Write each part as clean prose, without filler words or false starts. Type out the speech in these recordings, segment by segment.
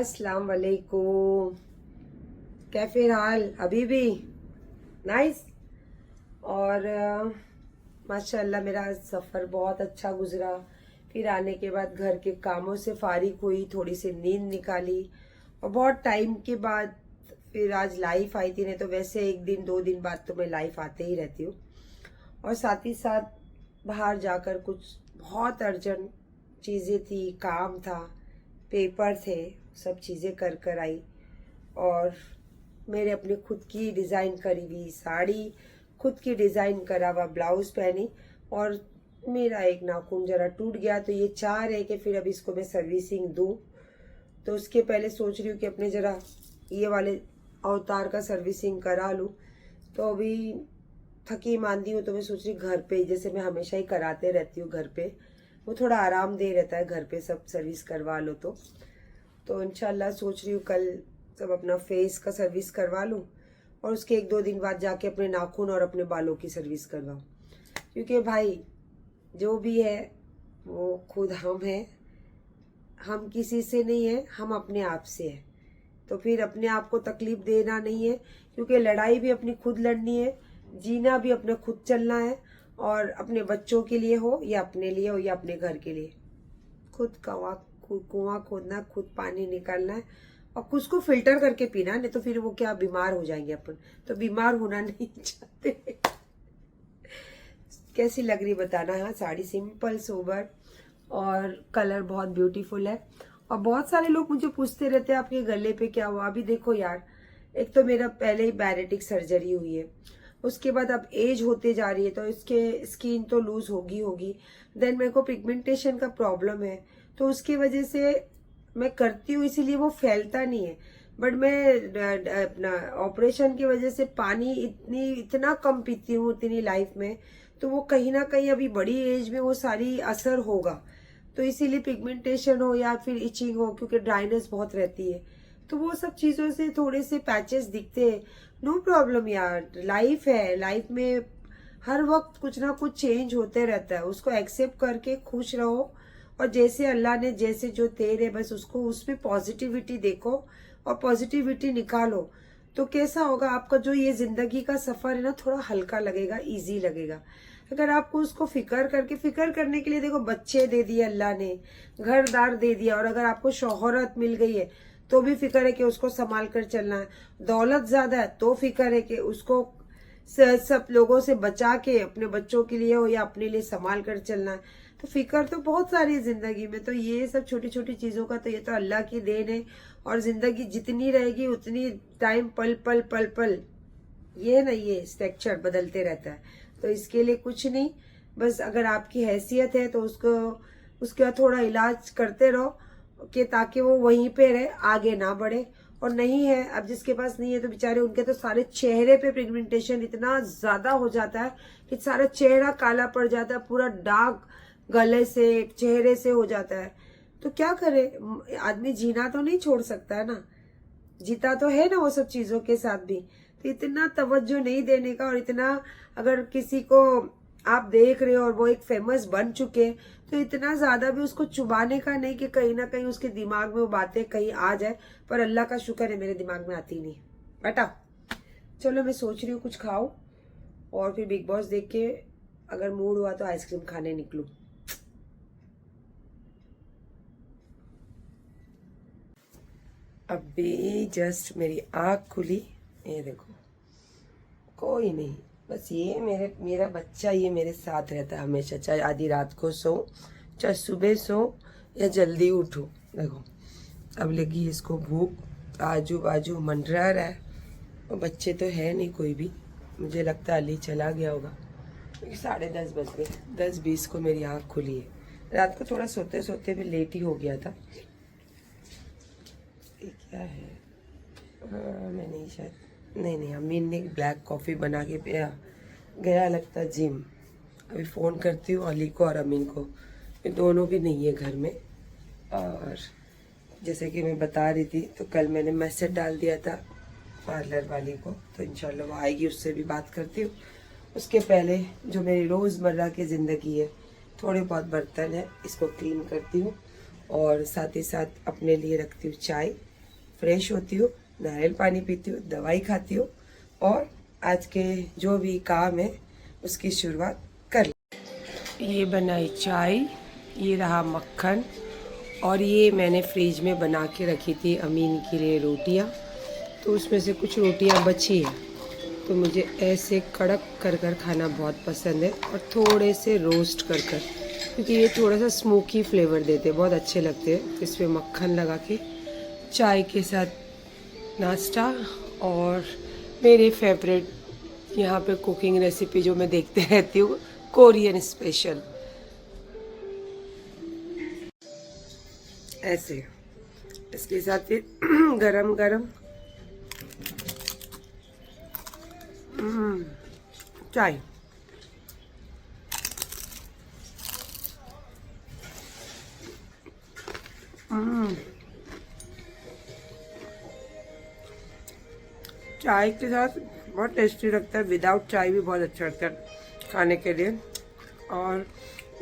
अस्सलाम वालेकुम। कैफे हाल अभी भी नाइस। और माशाल्लाह मेरा सफ़र बहुत अच्छा गुजरा। फिर आने के बाद घर के कामों से फारिग हुई, थोड़ी सी नींद निकाली और बहुत टाइम के बाद फिर आज लाइफ आई थी। नहीं तो वैसे एक दिन दो दिन बाद तो मैं लाइफ आते ही रहती हूँ। और साथ ही साथ बाहर जाकर कुछ बहुत अर्जेंट चीज़ें थी, काम था, पेपर थे, सब चीज़ें कर कर आई। और मेरे अपने खुद की डिज़ाइन करी हुई साड़ी, खुद की डिज़ाइन करा हुआ ब्लाउज़ पहनी और मेरा एक नाखून जरा टूट गया। तो ये चाह रहे कि फिर अब इसको मैं सर्विसिंग दूँ। तो उसके पहले सोच रही हूँ कि अपने ज़रा ये वाले अवतार का सर्विसिंग करा लूँ। तो अभी थकी मांदी हूँ तो मैं सोच रही घर पे, जैसे मैं हमेशा ही कराते रहती हूँ घर पे, वो थोड़ा आराम दे रहता है घर पे सब सर्विस करवा लो। तो इंशाल्लाह सोच रही हूँ कल सब अपना फेस का सर्विस करवा लूँ और उसके एक दो दिन बाद जाके अपने नाखून और अपने बालों की सर्विस करवाऊँ। क्योंकि भाई जो भी है वो खुद हम हैं, हम किसी से नहीं है, हम अपने आप से है। तो फिर अपने आप को तकलीफ देना नहीं है, क्योंकि लड़ाई भी अपनी खुद लड़नी है, जीना भी अपने खुद चलना है। और अपने बच्चों के लिए हो या अपने लिए हो या अपने घर के लिए, खुद कुआं खोदना, खुद पानी निकालना है और खुद को फिल्टर करके पीना। नहीं तो फिर वो क्या, बीमार हो जाएंगे अपन। तो बीमार होना नहीं चाहते। कैसी लग रही बताना। हाँ, साड़ी सिंपल सोबर और कलर बहुत ब्यूटीफुल है। और बहुत सारे लोग मुझे पूछते रहते हैं आपके गले पे क्या हुआ। अभी देखो यार, एक तो मेरा पहले ही बैरेटिक सर्जरी हुई है, उसके बाद अब एज होते जा रही है तो इसके स्किन तो लूज होगी। देन मेरे को पिगमेंटेशन का प्रॉब्लम है, तो उसकी वजह से मैं करती हूँ, इसीलिए वो फैलता नहीं है। बट मैं अपना ऑपरेशन की वजह से पानी इतना कम पीती हूँ इतनी लाइफ में, तो वो कहीं ना कहीं अभी बड़ी एज में वो सारी असर होगा। तो इसीलिए पिगमेंटेशन हो या फिर इचिंग हो, क्योंकि ड्राइनेस बहुत रहती है, तो वो सब चीज़ों से थोड़े से पैचेस दिखते हैं। नो प्रॉब्लम यार, लाइफ है, लाइफ में हर वक्त कुछ ना कुछ चेंज होते रहता है। उसको एक्सेप्ट करके खुश रहो और जैसे अल्लाह ने जैसे जो तेरे, बस उसको उसमें पॉजिटिविटी देखो और पॉजिटिविटी निकालो। तो कैसा होगा आपका जो ये जिंदगी का सफर है ना, थोड़ा हल्का लगेगा, इजी लगेगा। अगर आपको उसको फिक्र करने के लिए, देखो बच्चे दे दिए अल्लाह ने, घरदार दे दिया, और अगर आपको शोहरत मिल गई है तो भी फिक्र है कि उसको संभाल कर चलना है। दौलत ज्यादा है तो फिक्र है कि उसको सब लोगों से बचा के अपने बच्चों के लिए हो या अपने लिए संभाल कर चलना है। तो फिक्र तो बहुत सारी है जिंदगी में। तो ये सब छोटी छोटी चीजों का तो ये तो अल्लाह की देन है। और जिंदगी जितनी रहेगी उतनी टाइम पल पल पल पल, ये है ना, ये स्ट्रक्चर बदलते रहता है। तो इसके लिए कुछ नहीं, बस अगर आपकी हैसियत है तो उसको उसका थोड़ा इलाज करते रहो कि ताकि वो वहीं पे रहे, आगे ना बढ़े। और नहीं है, अब जिसके पास नहीं है तो बेचारे उनके तो सारे चेहरे पे पिगमेंटेशन इतना ज्यादा हो जाता है कि सारा चेहरा काला पड़ जाता है, पूरा दाग गले से चेहरे से हो जाता है। तो क्या करे, आदमी जीना तो नहीं छोड़ सकता है ना, जीता तो है ना वो सब चीजों के साथ भी। तो इतना तवज्जो नहीं देने का, और इतना अगर किसी को आप देख रहे हो और वो एक फेमस बन चुके, तो इतना ज्यादा भी उसको चुबाने का नहीं कि कहीं ना कहीं उसके दिमाग में वो बातें कहीं आ जाए। पर अल्लाह का शुक्र है मेरे दिमाग में आती नहीं बेटा। चलो मैं सोच रही हूँ कुछ खाओ और फिर बिग बॉस देख के अगर मूड हुआ तो आइसक्रीम खाने निकलूं। अभी जस्ट मेरी आँख खुली, ये देखो कोई नहीं, बस ये मेरा बच्चा ये मेरे साथ रहता है हमेशा, चाहे आधी रात को सो, चाहे सुबह सो या जल्दी उठो। देखो अब लगी इसको भूख, आजू बाजू मंडरा रहा है। और बच्चे तो है नहीं कोई भी, मुझे लगता है अली चला गया होगा, क्योंकि 10:30 बज गए। 10:20 को मेरी आँख खुली है। रात को थोड़ा सोते सोते भी लेट ही हो गया था। ये क्या है, हाँ मैं नहीं, शायद नहीं, अमीन ने ब्लैक कॉफ़ी बना के पिया, गया लगता जिम। अभी फ़ोन करती हूँ अली को और अमीन को, ये दोनों भी नहीं है घर में। और जैसे कि मैं बता रही थी, तो कल मैंने मैसेज डाल दिया था पार्लर वाली को, तो इंशाल्लाह वो आएगी, उससे भी बात करती हूँ। उसके पहले जो मेरी रोज़मर्रा की ज़िंदगी है, थोड़े बहुत बर्तन है, इसको क्लीन करती हूँ और साथ ही साथ अपने लिए रखती हूँ चाय। फ्रेश होती हूँ, नारियल पानी पीती हूँ, दवाई खाती हूँ और आज के जो भी काम है उसकी शुरुआत कर ली। ये बनाई चाय, ये रहा मक्खन और ये मैंने फ्रिज में बना के रखी थी अमीन के लिए रोटियाँ, तो उसमें से कुछ रोटियाँ बची हैं, तो मुझे ऐसे कड़क कर कर खाना बहुत पसंद है और थोड़े से रोस्ट कर कर, क्योंकि ये थोड़ा सा स्मोकी फ्लेवर देते हैं, बहुत अच्छे लगते हैं। तो इसमें मक्खन लगा के चाय के साथ नाश्ता और मेरे फेवरेट यहाँ पे कुकिंग रेसिपी जो मैं देखते रहती हूँ, कोरियन स्पेशल। ऐसे इसके साथ फिर गरम गरम चाय। चाय के साथ बहुत टेस्टी लगता है, विदाउट चाय भी बहुत अच्छा लगता है खाने के लिए। और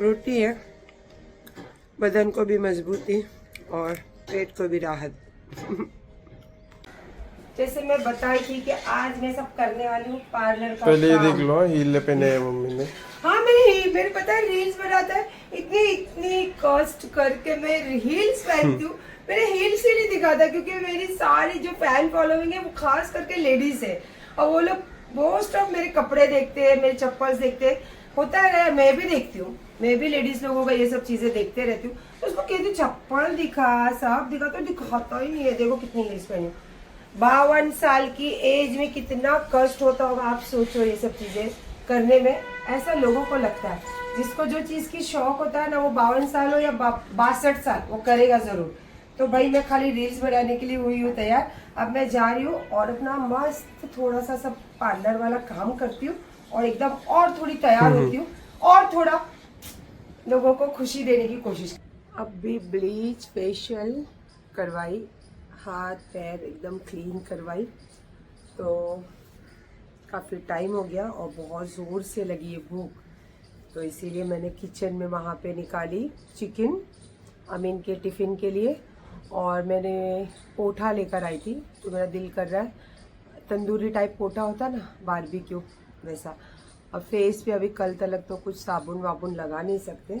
रोटी है, बदन को भी मजबूती और पेट को भी राहत। जैसे मैं बताई थी कि आज मैं सब करने वाली हूँ पार्लर का। पहले ये देख लो, हील पहने है मम्मी ने। हाँ मेरे पता है रील्स बनाता है, इतनी कॉस्ट करके मैं हील्स पहनती हूँ। मेरे हील्स ही नहीं दिखाता क्योंकि मेरी सारी जो फैन फॉलोइंग है वो खास करके लेडीज है और वो लोग मोस्ट ऑफ मेरे कपड़े देखते हैं, मेरे चप्पल देखते हैं। होता है, मैं भी देखती हूँ, मैं भी लेडीज लोगों का ये सब चीजें देखते रहती हूँ। तो उसको कहती चप्पल दिखा, सब दिखा, तो दिखाता ही नहीं है। देखो कितनी हील्स पहनी, 52 साल की एज में कितना कष्ट होता होगा, आप सोचो ये सब चीजें करने में। ऐसा लोगों को लगता है, जिसको जो चीज की शौक होता है ना, वो 52 साल हो या 62 साल, वो करेगा जरूर। तो भाई मैं खाली रील्स बनाने के लिए हुई हूँ तैयार। अब मैं जा रही हूँ और अपना मस्त थोड़ा सा सब पार्लर वाला काम करती हूँ और एकदम और थोड़ी तैयार होती हूँ और थोड़ा लोगों को खुशी देने की कोशिश। अब भी ब्लीच फेशियल करवाई, हाथ पैर एकदम क्लीन करवाई, तो काफ़ी टाइम हो गया और बहुत ज़ोर से लगी है भूख, तो इसीलिए मैंने किचन में वहाँ पे निकाली चिकन अमीन के टिफ़िन के लिए। और मैंने पोठा लेकर आई थी, तो मेरा दिल कर रहा है तंदूरी टाइप पोठा होता है ना, बारबेक्यू वैसा। और फेस पे अभी कल तक तो कुछ साबुन वाबुन लगा नहीं सकते।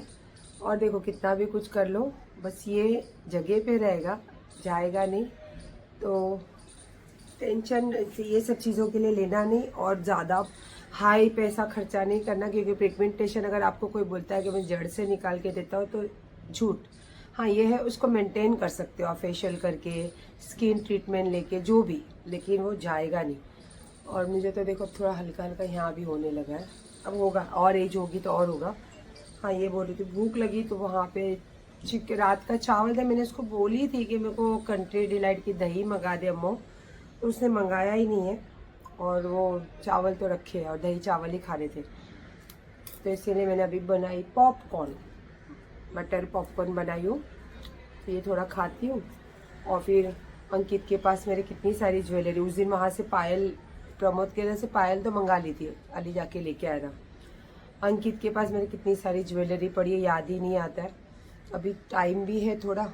और देखो कितना भी कुछ कर लो, बस ये जगह पे रहेगा, जाएगा नहीं। तो टेंशन ये सब चीज़ों के लिए लेना नहीं और ज़्यादा हाई पैसा खर्चा नहीं करना, क्योंकि पिगमेंटेशन अगर आपको कोई बोलता है कि मैं जड़ से निकाल के देता हूँ तो झूठ। हाँ ये है, उसको मेंटेन कर सकते हो आप फेशियल करके, स्किन ट्रीटमेंट लेके, जो भी, लेकिन वो जाएगा नहीं। और मुझे तो देखो थोड़ा हल्का हल्का यहाँ भी होने लगा है, अब होगा और एज होगी तो और होगा। हाँ ये बोल रही थी भूख लगी, तो वहाँ पे रात का चावल था, मैंने उसको बोली थी कि मेरे को कंट्री डिलाइट की दही मंगा दे अम्मो, तो उसने मंगाया ही नहीं है और वो चावल तो रखे हैं और दही चावल ही खा रहे थे। तो इसीलिए मैंने अभी बनाई पॉपकॉर्न, मटर पॉपकॉर्न बनाई हूँ, तो ये थोड़ा खाती हूँ। और फिर अंकित के पास मेरे कितनी सारी ज्वेलरी, उस दिन वहाँ से पायल, प्रमोद के वजह से पायल तो मंगा ली थी, अली जाके लेके आया था। अंकित के पास मेरे कितनी सारी ज्वेलरी पड़ी है, याद ही नहीं आता है। अभी टाइम भी है थोड़ा,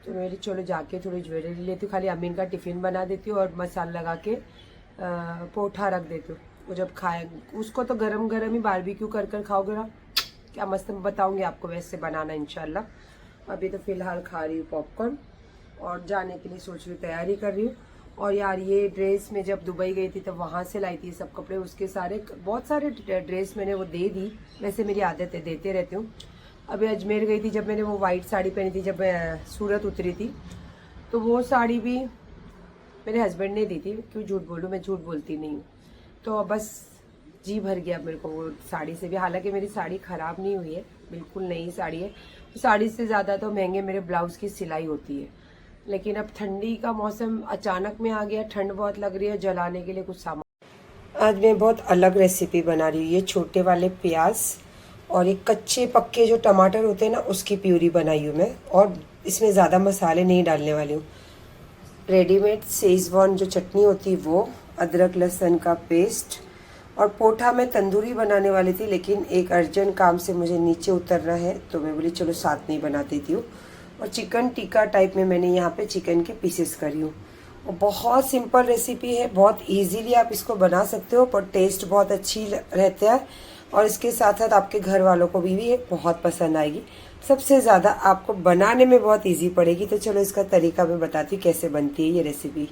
तो मेरी चलो जाके थोड़ी ज्वेलरी लेती हूँ। खाली अमीन का टिफ़िन बना देती हूँ और मसाला लगा के पोठा रख देती हूँ। वो जब खाए उसको तो गरम गरम ही बारबेक्यू कर कर खाओगे ना, क्या मस्त, बताऊँगी आपको वैसे बनाना इंशाल्लाह। अभी तो फ़िलहाल खा रही हूँ पॉपकॉर्न और जाने के लिए सोच रही हूँ, तैयारी कर रही हूँ। और यार ये ड्रेस में जब दुबई गई थी तब वहाँ से लाई थी सब कपड़े, उसके सारे बहुत सारे ड्रेस मैंने वो दे दी, वैसे मेरी आदत है देते रहती हूँ। अभी अजमेर गई थी जब मैंने वो वाइट साड़ी पहनी थी, जब सूरत उतरी थी, तो वो साड़ी भी मेरे हस्बैंड ने दी थी। क्यों झूठ बोलूँ, मैं झूठ बोलती नहीं हूँ। तो बस जी भर गया मेरे को वो साड़ी से भी, हालांकि मेरी साड़ी ख़राब नहीं हुई है, बिल्कुल नई साड़ी है। साड़ी से ज़्यादा तो महंगे मेरे ब्लाउज़ की सिलाई होती है। लेकिन अब ठंडी का मौसम अचानक में आ गया, ठंड बहुत लग रही है, जलाने के लिए कुछ सामान। आज मैं बहुत अलग रेसिपी बना रही हूँ। ये छोटे वाले प्याज और एक कच्चे पक्के जो टमाटर होते हैं ना, उसकी प्यूरी बनाई हूँ मैं, और इसमें ज़्यादा मसाले नहीं डालने वाली हूँ। रेडीमेड शेजवान जो चटनी होती है वो, अदरक लहसुन का पेस्ट, और पोठा मैं तंदूरी बनाने वाली थी, लेकिन एक अर्जेंट काम से मुझे नीचे उतरना है, तो मैं बोली चलो साथ में ही बना देती हूँ। और चिकन टिक्का टाइप में मैंने यहाँ पे चिकन के पीसेस करी हूँ। और बहुत सिंपल रेसिपी है, बहुत इजीली आप इसको बना सकते हो, पर टेस्ट बहुत अच्छी रहता है और इसके साथ साथ आपके घर वालों को भी ये बहुत पसंद आएगी। सबसे ज़्यादा आपको बनाने में बहुत इजी पड़ेगी। तो चलो इसका तरीका मैं बताती हूँ कैसे बनती है ये रेसिपी।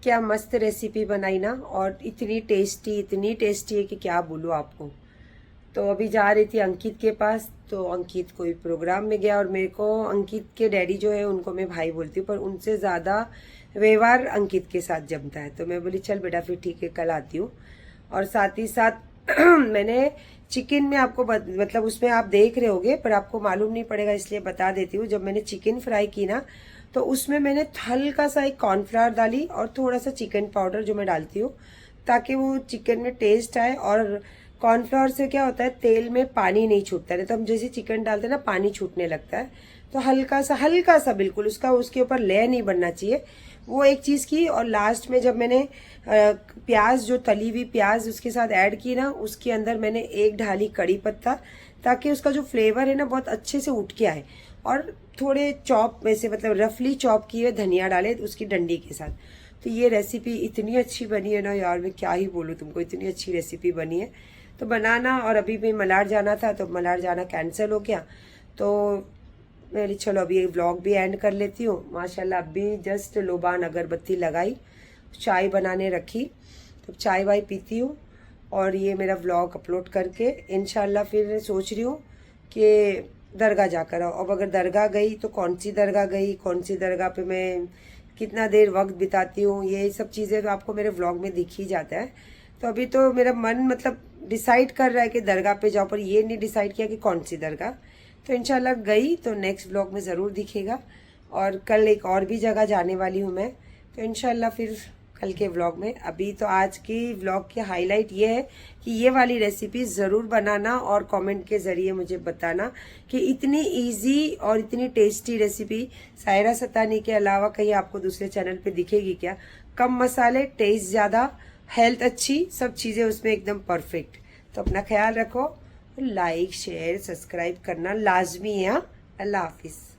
क्या मस्त रेसिपी बनाई ना, और इतनी टेस्टी है कि क्या बोलूँ आपको। तो अभी जा रही थी अंकित के पास, तो अंकित कोई प्रोग्राम में गया, और मेरे को अंकित के डैडी जो है उनको मैं भाई बोलती हूँ, पर उनसे ज़्यादा व्यवहार अंकित के साथ जमता है। तो मैं बोली चल बेटा फिर ठीक है, कल आती हूँ। और साथ ही साथ मैंने चिकन में आपको मतलब उसमें आप देख रहे होगे पर आपको मालूम नहीं पड़ेगा, इसलिए बता देती हूँ। जब मैंने चिकन फ्राई की ना, तो उसमें मैंने हल्का सा एक कॉर्नफ्लावर डाली और थोड़ा सा चिकन पाउडर जो मैं डालती हूँ, ताकि वो चिकन में टेस्ट आए। और कॉर्नफ्लावर से क्या होता है, तेल में पानी नहीं छूटता है, तो हम जैसे चिकन डालते हैं ना पानी छूटने लगता है। तो हल्का सा बिल्कुल उसके ऊपर लेयर नहीं बनना चाहिए, वो एक चीज की। और लास्ट में जब मैंने प्याज, जो तली हुई प्याज उसके साथ ऐड की ना, उसके अंदर मैंने एक ढाली कड़ी पत्ता, ताकि उसका जो फ्लेवर है ना बहुत अच्छे से उठ के आए। और थोड़े चॉप वैसे मतलब रफली चॉप किए धनिया डाले उसकी डंडी के साथ। तो ये रेसिपी इतनी अच्छी बनी है ना यार, मैं क्या ही बोलूँ तुमको, इतनी अच्छी रेसिपी बनी है। तो बनाना, और अभी भी मलाड जाना था तो मलाड जाना कैंसिल हो गया। तो मेरी चलो अभी ये व्लॉग भी एंड कर लेती हूँ। माशाल्लाह अभी जस्ट लोबान अगरबत्ती लगाई, चाय बनाने रखी, तो चाय वाय पीती हूँ, और ये मेरा व्लॉग अपलोड करके इंशाल्लाह फिर सोच रही हूँ कि दरगाह जाकर आओ। अब अगर दरगाह गई तो कौन सी दरगाह गई, कौन सी दरगाह पे मैं कितना देर वक्त बिताती हूँ, ये सब चीज़ें तो आपको मेरे व्लॉग में दिख ही जाता है। तो अभी तो मेरा मन मतलब डिसाइड कर रहा है कि दरगाह पे जाओ, पर ये नहीं डिसाइड किया कि कौन सी दरगाह। तो इंशाल्लाह गई तो नेक्स्ट व्लॉग में ज़रूर दिखेगा। और कल एक और भी जगह जाने वाली हूँ मैं, तो इंशाल्लाह फिर कल के व्लॉग में। अभी तो आज की व्लॉग की हाईलाइट ये है कि ये वाली रेसिपी ज़रूर बनाना, और कमेंट के ज़रिए मुझे बताना कि इतनी इजी और इतनी टेस्टी रेसिपी सायरा सतानी के अलावा कहीं आपको दूसरे चैनल पे दिखेगी क्या। कम मसाले, टेस्ट ज़्यादा, हेल्थ अच्छी, सब चीज़ें उसमें एकदम परफेक्ट। तो अपना ख्याल रखो, लाइक शेयर सब्सक्राइब करना लाजमी है। अल्लाह हाफिज़।